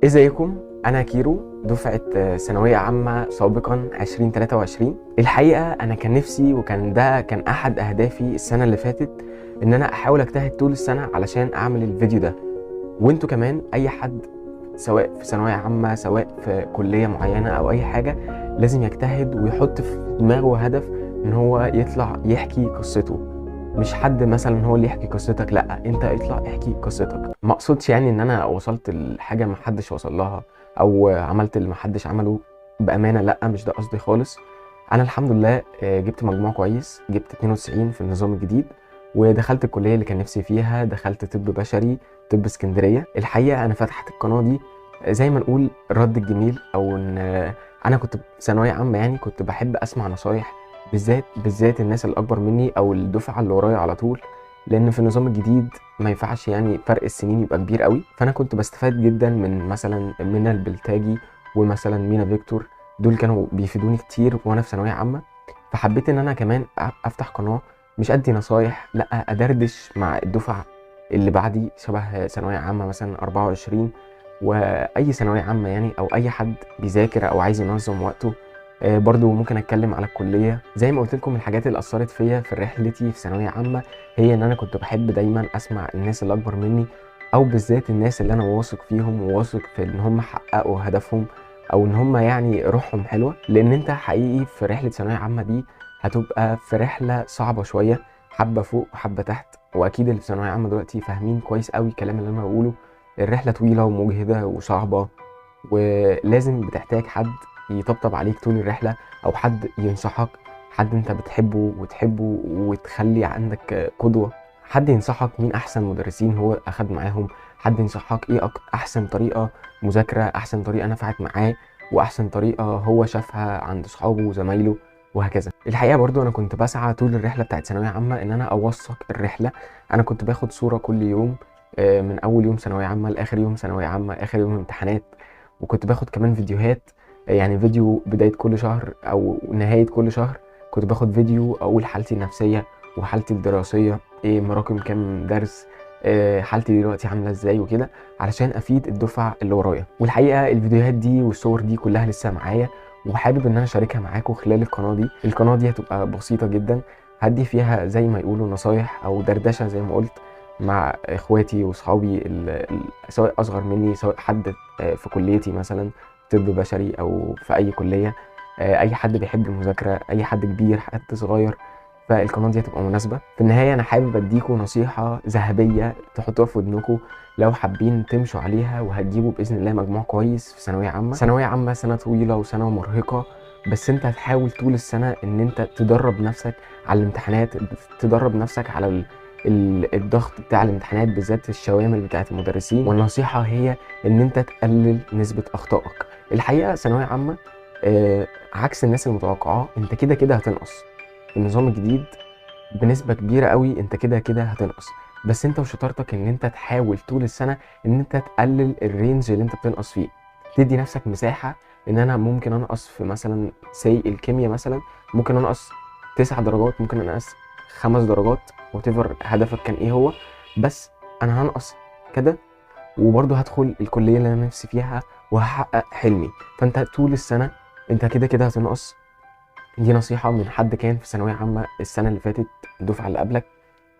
ازيكم؟ انا كيرو دفعه ثانويه عامه سابقا 2023. الحقيقه انا كان نفسي وكان ده كان احد اهدافي السنه اللي فاتت، ان انا احاول اجتهد طول السنه علشان اعمل الفيديو ده. وانتوا كمان اي حد سواء في ثانويه عامه سواء في كليه معينه او اي حاجه لازم يجتهد ويحط في دماغه هدف ان هو يطلع يحكي قصته. مش حد مثلا هو اللي يحكي قصتك، لا انت اطلع احكي قصتك. ما اقصدش يعني ان انا وصلت لحاجه ما حدش وصل لها او عملت اللي ما حدش عمله، بامانه لا، مش ده قصدي خالص. انا الحمد لله جبت مجموع كويس، جبت 92 في النظام الجديد، ودخلت الكليه اللي كان نفسي فيها، دخلت طب بشري، طب اسكندريه. الحقيقه انا فتحت القناه دي زي ما نقول الرد الجميل، او ان انا كنت في ثانويه عامه يعني كنت بحب اسمع نصايح، بالذات الناس اللي اكبر مني او الدفعه اللي ورايا على طول، لان في النظام الجديد ما ينفعش يعني فرق السنين يبقى كبير قوي. فانا كنت بستفاد جدا من مثلا منى البلتاجي ومثلا مينا فيكتور، دول كانوا بيفيدوني كتير وانا في ثانويه عامه. فحبيت ان انا كمان افتح قناه مش ادي نصايح، لا ادردش مع الدفعه اللي بعدي شبه ثانويه عامه مثلا 24 واي ثانويه عامه يعني، او اي حد بيذاكر او عايز ينظم وقته. برضو ممكن اتكلم على الكليه. زي ما قلت لكم، الحاجات اللي اثرت فيا في رحلتي في ثانويه عامه هي ان انا كنت بحب دايما اسمع الناس اللي اكبر مني، او بالذات الناس اللي انا واثق فيهم وواثق في ان هم حققوا هدفهم، او ان هم يعني روحهم حلوه. لان انت حقيقي في رحله ثانويه عامه دي هتبقى في رحله صعبه شويه، حبه فوق وحبه تحت، واكيد اللي في ثانويه عامه دلوقتي فاهمين كويس قوي الكلام اللي انا بقوله. الرحله طويله ومجهده وصعبه، ولازم بتحتاج حد يطبطب عليك طول الرحلة، أو حد ينصحك، حد أنت بتحبه وتحبه وتخلي عندك قدوة، حد ينصحك مين أحسن مدرسين هو أخد معاهم، حد ينصحك إيه أحسن طريقة مذاكرة، أحسن طريقة نفعت معاه، وأحسن طريقة هو شافها عند صحابه وزمايله، وهكذا. الحقيقة برضو أنا كنت بسعى طول الرحلة بتاعت ثانوية عامة إن أنا أوثق الرحلة. أنا كنت باخد صورة كل يوم، من أول يوم ثانوية عامة لآخر يوم ثانوية عامة، آخر يوم امتحانات. وكنت باخد كمان فيديوهات، يعني فيديو بداية كل شهر أو نهاية كل شهر كنت باخد فيديو أقول حالتي النفسية وحالتي الدراسية، إيه مراكم كام درس، حالتي دلوقتي عاملة إزاي وكده، علشان أفيد الدفعة اللي ورايا. والحقيقة الفيديوهات دي والصور دي كلها لسه معايا، وحابب إن أنا أشاركها معاكم خلال القناة دي. القناة دي هتبقى بسيطة جدا، هدي فيها زي ما يقولوا نصايح أو دردشة زي ما قلت مع إخواتي وصحابي سواء أصغر مني، سواء حد في كليتي مثلا طب بشري او في اي كليه، اي حد بيحب المذاكره، اي حد كبير حد صغير، فالقناه دي هتبقى مناسبه. في النهايه انا حابب اديكم نصيحه ذهبيه تحطوها في ودنكم لو حابين تمشوا عليها وهتجيبوا باذن الله مجموع كويس في ثانويه عامه. ثانويه عامه سنه طويله وسنه مرهقه، بس انت هتحاول طول السنه ان انت تدرب نفسك على الامتحانات، تدرب نفسك على الضغط بتاع الامتحانات، بالذات الشوامل بتاعت المدرسين. والنصيحه هي ان انت تقلل نسبه اخطائك. الحقيقه ثانويه عامه عكس الناس المتوقعاه، انت كده كده هتنقص. النظام الجديد بنسبه كبيره قوي انت كده كده هتنقص، بس انت وشطارتك ان انت تحاول طول السنه ان انت تقلل الرينج اللي انت بتنقص فيه، تدي نفسك مساحه ان انا ممكن انقص في مثلا الكيمياء مثلا، ممكن انقص 9 درجات، ممكن انقص 5 درجات، وتفر هدفك كان ايه هو، بس انا هنقص كده وبرضه هدخل الكليه اللي انا نفسي فيها وهحقق حلمي. فانت طول السنه انت كده كده هتنقص. دي نصيحه من حد كان في ثانويه عامه السنه اللي فاتت، الدفعه اللي قبلك.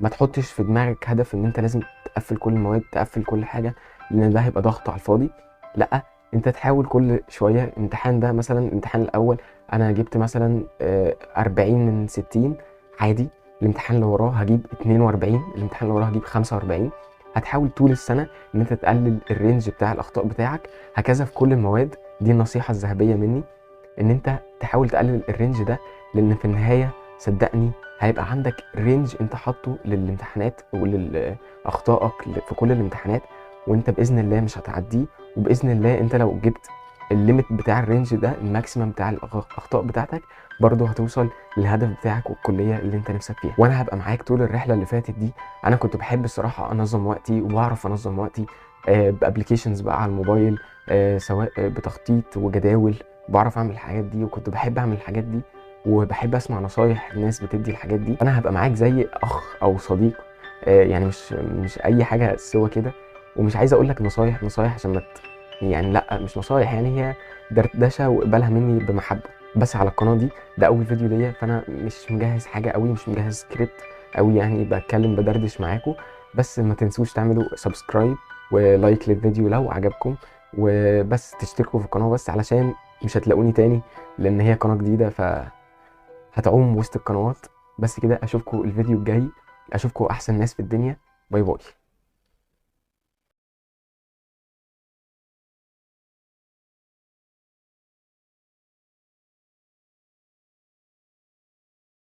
ما تحطش في دماغك هدف ان انت لازم تقفل كل المواد، تقفل كل حاجه، لان ده هيبقى ضغط على الفاضي. لا، انت تحاول كل شويه. امتحان ده مثلا الامتحان الاول انا جبت مثلا 40 من 60 عادي، الامتحان اللي وراه هجيب 42، الامتحان اللي وراه هجيب 45. هتحاول طول السنه ان انت تقلل الرينج بتاع الاخطاء بتاعك، هكذا في كل المواد. دي النصيحه الذهبيه مني، ان انت تحاول تقلل الرينج ده، لان في النهايه صدقني هيبقى عندك رينج انت حاطه للامتحانات وللاخطائك في كل الامتحانات، وانت باذن الله مش هتعديه. وباذن الله انت لو جبت الليميت بتاع الرينج ده، الماكسيمم بتاع الاخطاء بتاعتك، برضه هتوصل للهدف بتاعك والكليه اللي انت نفسك فيها. وانا هبقى معاك طول الرحله اللي فاتت دي. انا كنت بحب الصراحه انظم وقتي، وبعرف انظم وقتي بابلكيشنز بقى على الموبايل، سواء بتخطيط وجداول. بعرف اعمل الحاجات دي، وكنت بحب اعمل الحاجات دي، وبحب اسمع نصايح الناس بتدي الحاجات دي. انا هبقى معاك زي اخ او صديق، يعني مش اي حاجه سوى كده. ومش عايز اقول لك نصايح عشان يعني لا مش نصايح، يعني هي دردشه واقبلها مني بمحبه بس على القناه دي. ده اول فيديو ليا، فانا مش مجهز حاجه قوي، مش مجهز سكريبت قوي، يعني بتكلم بدردش معاكم. بس ما تنسوش تعملوا سبسكرايب ولايك للفيديو لو عجبكم، وبس تشتركوا في القناه بس علشان مش هتلاقوني تاني، لان هي قناه جديده فهتعوم وسط القنوات. بس كده، اشوفكم الفيديو الجاي، اشوفكم احسن ناس في الدنيا. باي باي.